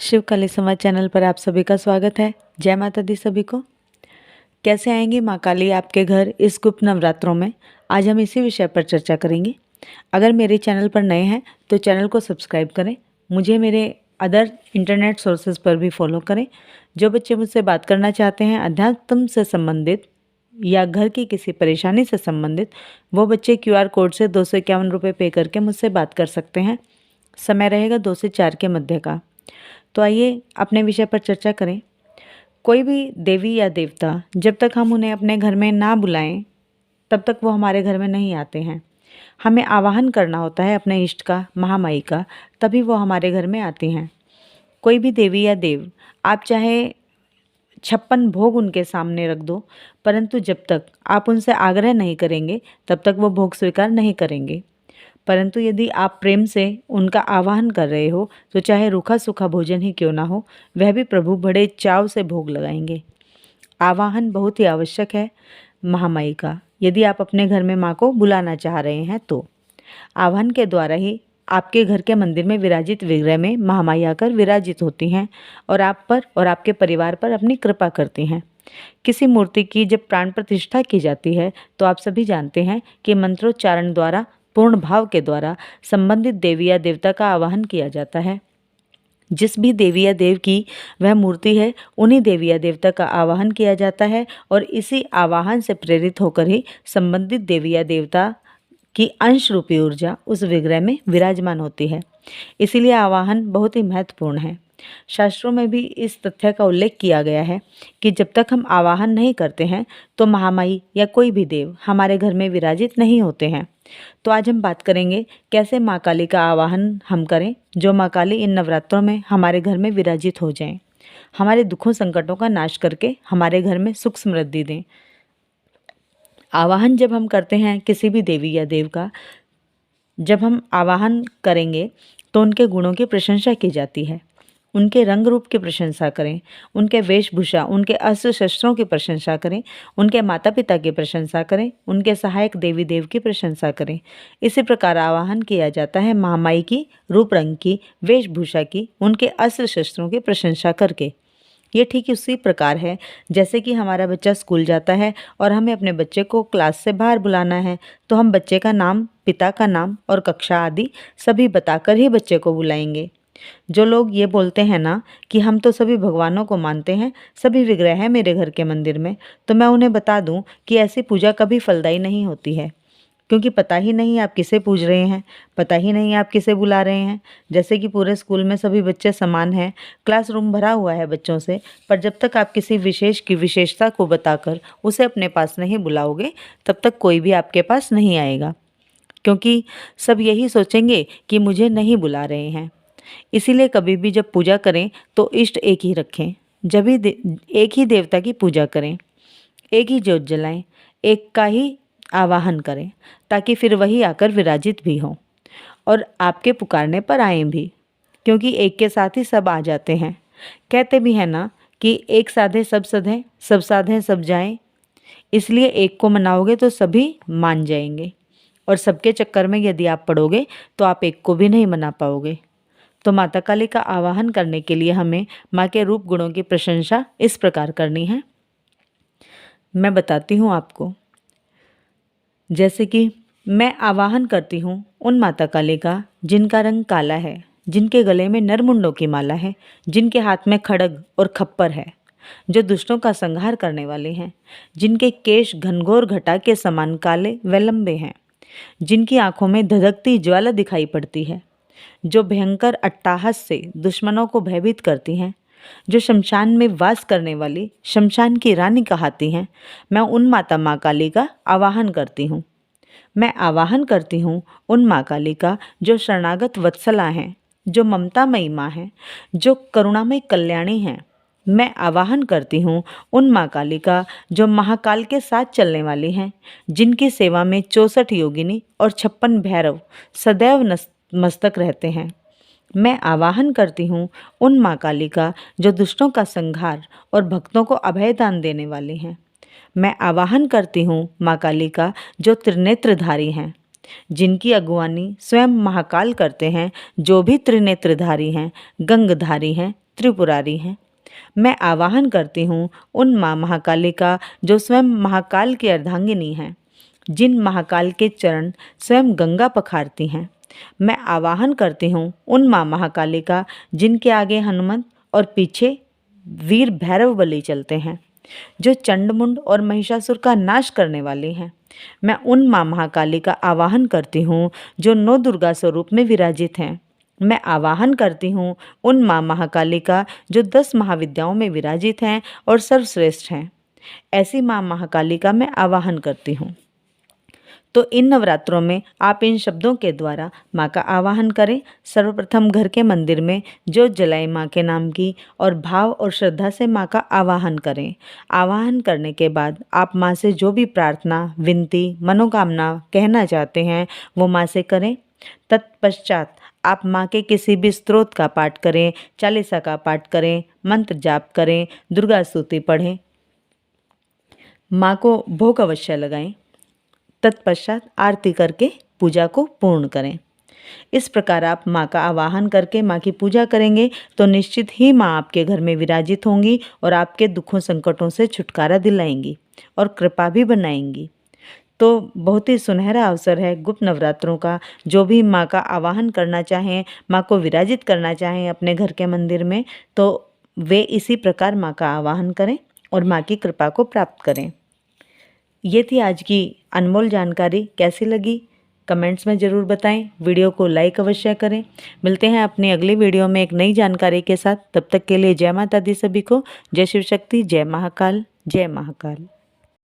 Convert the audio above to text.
शिव काली समाज चैनल पर आप सभी का स्वागत है। जय माता दी सभी को। कैसे आएंगी माँ काली आपके घर इस गुप्त नवरात्रों में, आज हम इसी विषय पर चर्चा करेंगे। अगर मेरे चैनल पर नए हैं तो चैनल को सब्सक्राइब करें, मुझे मेरे अदर इंटरनेट सोर्सेज पर भी फॉलो करें। जो बच्चे मुझसे बात करना चाहते हैं अध्यात्म से संबंधित या घर की किसी परेशानी से संबंधित, वो बच्चे QR कोड से 251 रुपये पे करके मुझसे बात कर सकते हैं। समय रहेगा 2 से 4 के मध्य का। तो आइए अपने विषय पर चर्चा करें। कोई भी देवी या देवता जब तक हम उन्हें अपने घर में ना बुलाएं तब तक वो हमारे घर में नहीं आते हैं। हमें आवाहन करना होता है अपने इष्ट का, महामाई का, तभी वो हमारे घर में आती हैं। कोई भी देवी या देव आप चाहे 56 भोग उनके सामने रख दो, परंतु जब तक आप उनसे आग्रह नहीं करेंगे तब तक वो भोग स्वीकार नहीं करेंगे। परंतु यदि आप प्रेम से उनका आवाहन कर रहे हो तो चाहे रूखा सूखा भोजन ही क्यों ना हो, वह भी प्रभु बड़े चाव से भोग लगाएंगे। आवाहन बहुत ही आवश्यक है महामाई का। यदि आप अपने घर में माँ को बुलाना चाह रहे हैं तो आवाहन के द्वारा ही आपके घर के मंदिर में विराजित विग्रह में महामाई आकर विराजित होती हैं और आप पर और आपके परिवार पर अपनी कृपा करती हैं। किसी मूर्ति की जब प्राण प्रतिष्ठा की जाती है तो आप सभी जानते हैं कि मंत्रोच्चारण द्वारा, पूर्ण भाव के द्वारा संबंधित देवी या देवता का आवाहन किया जाता है। जिस भी देवी या देव की वह मूर्ति है, उन्हीं देवी या देवता का आवाहन किया जाता है और इसी आवाहन से प्रेरित होकर ही संबंधित देवी या देवता की अंश रूपी ऊर्जा उस विग्रह में विराजमान होती है। इसीलिए आवाहन बहुत ही महत्वपूर्ण है। शास्त्रों में भी इस तथ्य का उल्लेख किया गया है कि जब तक हम आवाहन नहीं करते हैं तो महामाई या कोई भी देव हमारे घर में विराजित नहीं होते हैं। तो आज हम बात करेंगे कैसे माँ काली का आवाहन हम करें, जो माँ काली इन नवरात्रों में हमारे घर में विराजित हो जाएं, हमारे दुखों संकटों का नाश करके हमारे घर में सुख समृद्धि दें। आवाहन जब हम करते हैं किसी भी देवी या देव का, जब हम आवाहन करेंगे तो उनके गुणों की प्रशंसा की जाती है। उनके रंग रूप की प्रशंसा करें, उनके वेशभूषा, उनके अस्त्र शस्त्रों की प्रशंसा करें, उनके माता पिता की प्रशंसा करें, उनके सहायक देवी देव की प्रशंसा करें। इसी प्रकार आवाहन किया जाता है महामाई की रूप रंग की, वेशभूषा की, उनके अस्त्र शस्त्रों की प्रशंसा करके। ये ठीक उसी प्रकार है जैसे कि हमारा बच्चा स्कूल जाता है और हमें अपने बच्चे को क्लास से बाहर बुलाना है तो हम बच्चे का नाम, पिता का नाम और कक्षा आदि सभी बताकर ही बच्चे को बुलाएंगे। जो लोग ये बोलते हैं ना कि हम तो सभी भगवानों को मानते हैं, सभी विग्रह हैं मेरे घर के मंदिर में, तो मैं उन्हें बता दूं कि ऐसी पूजा कभी फलदायी नहीं होती है, क्योंकि पता ही नहीं आप किसे पूज रहे हैं, पता ही नहीं आप किसे बुला रहे हैं। जैसे कि पूरे स्कूल में सभी बच्चे समान हैं, क्लासरूम भरा हुआ है बच्चों से, पर जब तक आप किसी विशेष की विशेषता को बताकर उसे अपने पास नहीं बुलाओगे तब तक कोई भी आपके पास नहीं आएगा, क्योंकि सब यही सोचेंगे कि मुझे नहीं बुला रहे हैं। इसीलिए कभी भी जब पूजा करें तो इष्ट एक ही रखें, जब भी एक ही देवता की पूजा करें, एक ही ज्योत जलाएं, एक का ही आवाहन करें, ताकि फिर वही आकर विराजित भी हों और आपके पुकारने पर आएं भी, क्योंकि एक के साथ ही सब आ जाते हैं। कहते भी हैं ना कि एक साधे सब सधें, सब साधें सब जाएं। इसलिए एक को मनाओगे तो सभी मान जाएंगे और सबके चक्कर में यदि आप पड़ोगे तो आप एक को भी नहीं मना पाओगे। तो माता काली का आवाहन करने के लिए हमें माँ के रूप गुणों की प्रशंसा इस प्रकार करनी है। मैं बताती हूँ आपको। जैसे कि मैं आवाहन करती हूँ उन माता काली का जिनका रंग काला है, जिनके गले में नरमुंडों की माला है, जिनके हाथ में खड्ग और खप्पर है, जो दुष्टों का संहार करने वाले हैं, जिनके केश घनघोर घटा के समान काले व लंबे हैं, जिनकी आंखों में धधकती ज्वाला दिखाई पड़ती है, जो भयंकर अट्टहास से दुश्मनों को भयभीत करती हैं, जो शमशान में वास करने वाली शमशान की रानी कहलाती हैं। मैं उन माता माँ काली का आवाहन करती हूँ। मैं आवाहन करती हूँ उन माँ काली का जो शरणागत वत्सला हैं, जो ममतामयी माँ हैं, जो करुणामयी कल्याणी हैं। मैं आवाहन करती हूँ उन माँ काली का जो महाकाल के साथ चलने वाली हैं, जिनकी सेवा में 64 योगिनी और 56 भैरव सदैव मस्तक रहते हैं। मैं आवाहन करती हूँ उन माँ काली का जो दुष्टों का संहार और भक्तों को अभय दान देने वाली हैं। मैं आवाहन करती हूँ माँ काली का जो त्रिनेत्रधारी हैं, जिनकी अगुवानी स्वयं महाकाल करते हैं, जो भी त्रिनेत्रधारी हैं, गंगधारी हैं, त्रिपुरारी हैं। मैं आवाहन करती हूँ उन माँ महाकाली का जो स्वयं महाकाल की अर्धांगिनी हैं, जिन महाकाल के चरण स्वयं गंगा पखारती हैं। मैं आवाहन करती हूँ उन माँ महाकाली का जिनके आगे हनुमंत और पीछे वीर भैरव बलि चलते हैं, जो चंडमुंड और महिषासुर का नाश करने वाली हैं। मैं उन माँ महाकाली का आवाहन करती हूँ जो 9 दुर्गा स्वरूप में विराजित हैं। मैं आवाहन करती हूँ उन माँ महाकाली का जो 10 महाविद्याओं में विराजित हैं और सर्वश्रेष्ठ हैं। ऐसी माँ महाकाली का मैं आवाहन करती हूँ। तो इन नवरात्रों में आप इन शब्दों के द्वारा माँ का आवाहन करें। सर्वप्रथम घर के मंदिर में ज्योत जलाएं माँ के नाम की और भाव और श्रद्धा से माँ का आवाहन करें। आवाहन करने के बाद आप माँ से जो भी प्रार्थना, विनती, मनोकामना कहना चाहते हैं वो माँ से करें। तत्पश्चात आप माँ के किसी भी स्तोत्र का पाठ करें, चालीसा का पाठ करें, मंत्र जाप करें, दुर्गा स्तुति पढ़ें, माँ को भोग अवश्य लगाएं। तत्पश्चात आरती करके पूजा को पूर्ण करें। इस प्रकार आप माँ का आवाहन करके माँ की पूजा करेंगे तो निश्चित ही माँ आपके घर में विराजित होंगी और आपके दुखों संकटों से छुटकारा दिलाएंगी और कृपा भी बनाएंगी। तो बहुत ही सुनहरा अवसर है गुप्त नवरात्रों का। जो भी माँ का आवाहन करना चाहें, माँ को विराजित करना चाहें अपने घर के मंदिर में, तो वे इसी प्रकार माँ का आवाहन करें और माँ की कृपा को प्राप्त करें। ये थी आज की अनमोल जानकारी। कैसी लगी कमेंट्स में ज़रूर बताएं। वीडियो को लाइक अवश्य करें। मिलते हैं अपनी अगली वीडियो में एक नई जानकारी के साथ। तब तक के लिए जय माता दी सभी को। जय शिव शक्ति, जय महाकाल, जय महाकाल।